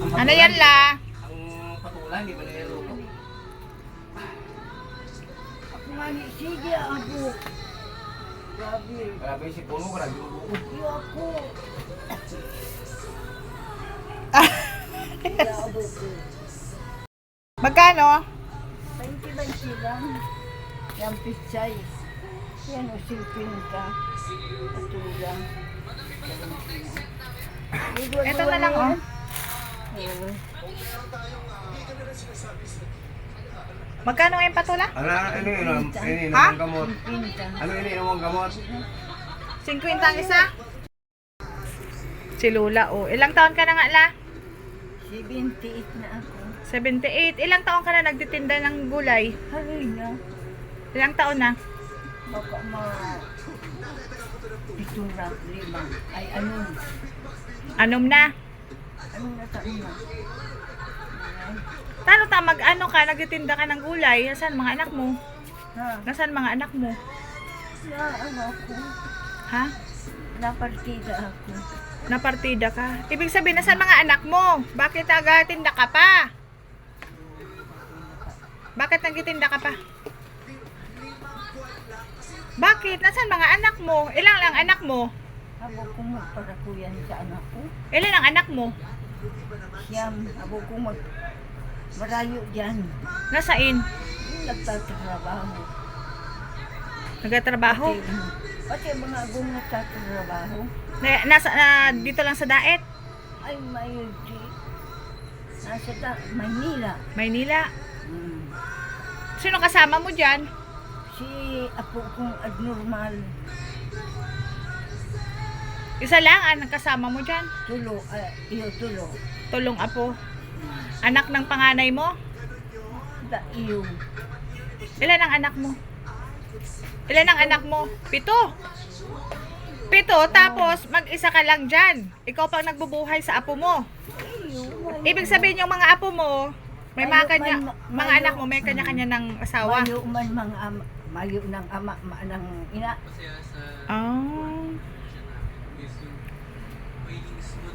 Ano yan la? Ang patula, hindi ba niluluto? Ako nga ni, sige ako. Grabe. Grabe si Puno, grabe yung luto. Iyo ako. Sige ako ko. Magkano? 20 lang. Yan pichay. Yan o silpin ka. Patulang. Ito na lang oh. Oo. Magkano yung patula? Ano yun? Ininom Ha? ang gamot. Pinta. Ano ininom ang gamot? 50 ang isa? Si Lula oh. Ilang taon ka na nga la? 78 na ako. 78. Ilang taon ka na nagtitinda ng gulay? Haroy na. Ilang taon na? Baka pitong na, 5. Ay, ano? Anom na? Anong nataon na? Tano ta mag-ano ka, nagtitinda ka ng gulay? Nasaan mga anak mo? Ha? Nasaan mga anak mo? Na, ano ako? Ha? Napartida ako. Napartida ka? Ibig sabihin, nasaan mga anak mo? Bakit nagtitinda ka pa? Bakit nagtitinda ka pa? Bakit? Nasaan mga anak mo? Ilang lang anak mo? Abo kong magparakuyan sa anak ko. Ilan ang anak mo? Siyam, abo kong marayo dyan. Nasain? Nagtatrabaho. Nagtatrabaho? Pati mga agong nagtatrabaho. Dito lang sa Daet? Ay, may nasa Maynila. Maynila? Hmm. Sino kasama mo dyan? Si apo kong abnormal. Isa lang ang kasama mo dyan? Tulo, tulo. Tulong apo. Anak ng panganay mo? Iyo. Ilan ang anak mo? Ilan ang anak mo? 7. 7, tapos mag-isa ka lang dyan. Ikaw pang nagbubuhay sa apo mo. Ibig sabihin yung mga apo mo, may mga mga anak mo, may kanya-kanya ng asawa. Mayo man mga mayo ng ama, ng ina. Oh.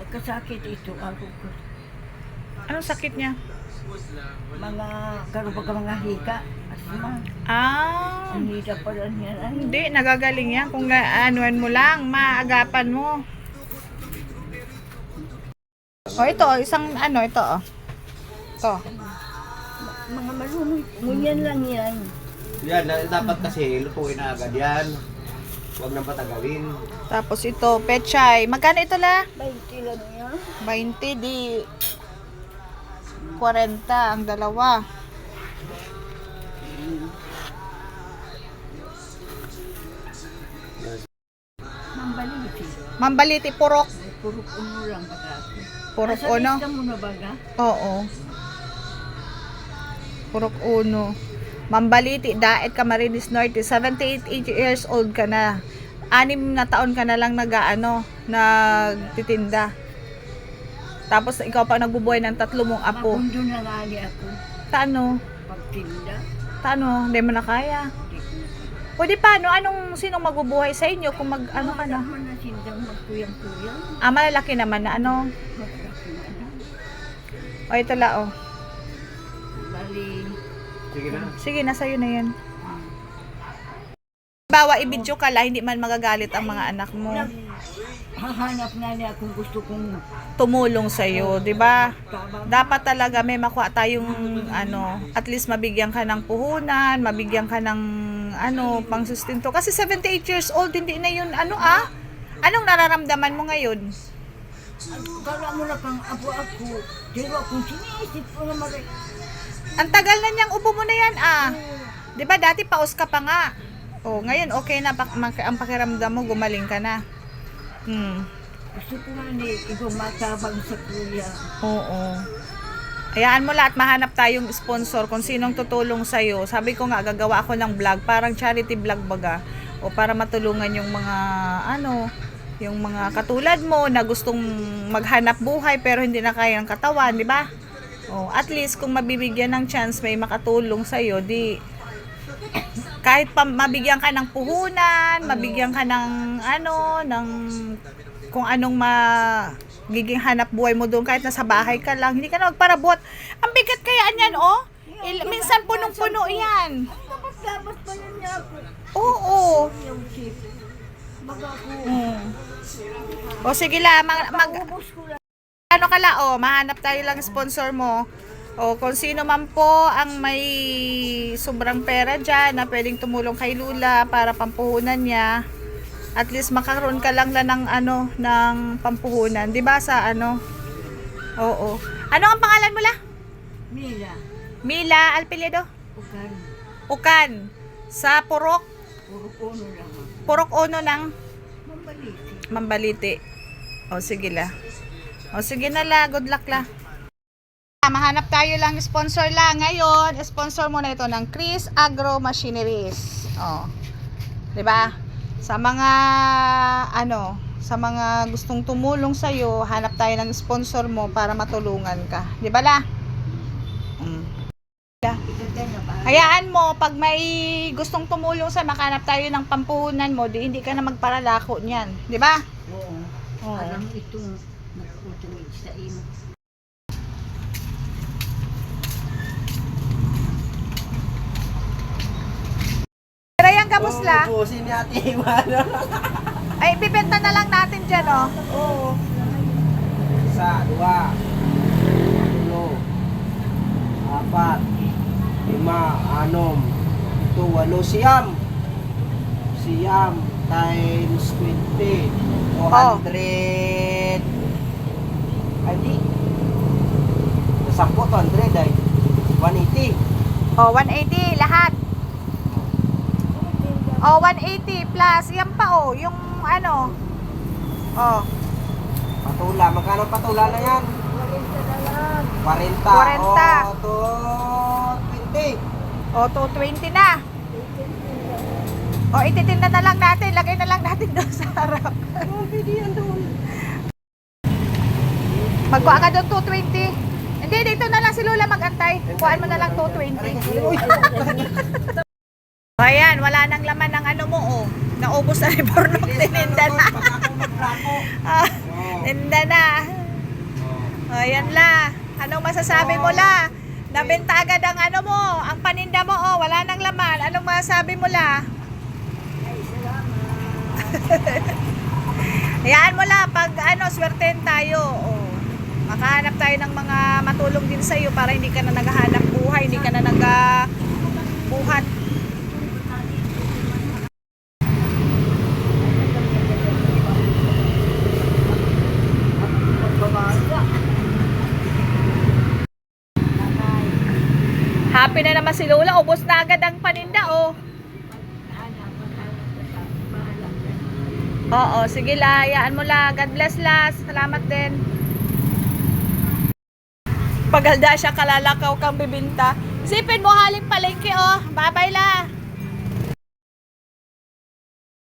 Kasakit ito ako. Anong sakit niya? Mga karubaga mga hika. Asma. Ah. Ang hika pa rin yan. Ay, Hindi, nagagaling yan. Kung anuan mo lang, maagapan mo. O ito, isang ito oh. Ito. mga marunong. Ngunyan lang yan. Yan, dapat kasi lutuin na agad yan. Huwag nang patagalin. Tapos ito, pechay. Magkano ito la? 20 lang yan. 20 di 40 ang dalawa. Mambaliti. Mambaliti purok. Purok uno lang baga. Purok Nasa uno. lista mo na baga? Oo. Purok uno. Mambaliti, Daet, Camarines Norte. 78 years old ka na. 6 na taon ka na lang nagtitinda. Tapos ikaw pa nagbubuhay ng 3 mong apo. Magundo na nga ni ako. Taano? Pagtinda. Taano? Hindi mo na kaya. Pwede paano? Sinong magbubuhay sa inyo kung ka na? Naman na sindang magkuyang-kuyang. Malalaki naman na Malalaki na lang. O ito la oh. Bali. Sige na. Sige, nasa iyo na yan. Bawa i-video ka la, hindi man magagalit ang mga anak mo. Hahanap nga niya kung gusto kong Tumulong sa iyo, 'di ba? kabang. Dapat talaga may makuha tayong at least mabigyan ka ng puhunan, mabigyan ka ng pangsustento kasi 78 years old hindi na 'yun Anong nararamdaman mo ngayon? Kala mo na kang apo-apo. Pero kung sinisip ko na Ang tagal na niyang upo mo na yan 'Di ba dati paus ka pa nga. Oh, ngayon okay na ang pakiramdam mo, gumaling ka na. gusto ko nga ni ikaw matabang sa kuya. Oo. Hayaan mo lahat, mahanap tayong sponsor kung sinong tutulong sa'yo. Sabi ko nga, gagawa ako ng vlog, parang charity vlog baga. O para matulungan yung mga, yung mga katulad mo na gustong maghanap buhay pero hindi na kaya ng katawan, di ba? O, at least kung mabibigyan ng chance may makatulong sa'yo, di kahit pa mabigyan ka ng puhunan, mabigyan ka ng ng kung anong giging hanap buhay mo doon kahit nasa bahay ka lang. Hindi ka na magparabot. Ang bigat kaya niyan, oh. Minsan punong-puno yan. Dapat pa yun niya ako. Oo. Yung chip. Baga ako. O sige la, Ubus ko lang. ano ka la, mahanap tayo lang sponsor mo. O kung sino man po ang may sobrang pera dyan na pwedeng tumulong kay Lula para pampuhunan niya. At least makaroon ka lang ng ano, ng pampuhunan. 'Di ba sa ano? Oo. Ano ang pangalan mo la? Mila. Mila Alpiledo? Ukan. Ukan. Sa Purok? Puro puno lang. Purok Ono ng Mambaliti. Mambaliti. O sige la. O sige na la, good luck la. Mahanap tayo lang sponsor la. Ngayon, sponsor mo na ito ng Chris Agro Machineries. O. 'Di ba? Sa mga ano, sa mga gustong tumulong sa iyo, hanap tayo ng sponsor mo para matulungan ka. 'Di ba la? Hayaan mo, pag may gustong tumulong sa makanap tayo ng pampuhunan mo, di hindi ka na magparalako niyan. 'Di ba? Oo. Oo. Alam itong nagkutumig sa imo. Pero yung kamusla, Ubusin ni Ate Imana. ay bibenta na lang natin dyan, oh. Oo. Isa, dua, tatlo, apat, lima, anom, ito, walo, siyam. Siyam times 20, 200. Ay, di. Nasangko, 200 ay. 180. Oh, 180 lahat. Oh, 180 plus, yan pa, oh, yung ano. Oh, Patula, magkano patula na yan? 40. 40. To 20. oh, 220 na. Oh, ititinda na lang natin, lagay na lang natin doon sa harap. Oh, pwede yan doon. Magkuha ka doon 220. Hindi, dito na lang si Lola magantay. Kuhaan mo na lang 220. Ayan, wala nang laman ng ano mo, oh. Naubos na rin pornok, tininda na. Ah, tinda na. Ayan la. Anong masasabi mo la? Nabenta agad ang ano mo, ang paninda mo, oh. Wala nang laman. Anong masasabi mo la? Ay, salamat. Hayaan mo la, pag ano, swerten tayo, oh. Makahanap tayo ng mga matulong din sa'yo para hindi ka na naghahanap buhay, hindi ka na nagbuhat. Happy na naman si Lola, ubos na agad ang paninda, oh. Oo, sige la, hayaan mo la. God bless la. Salamat din. Pagalda siya kalalakaw kang bibinta. Isipin mo haling palengke, oh. Bye-bye la.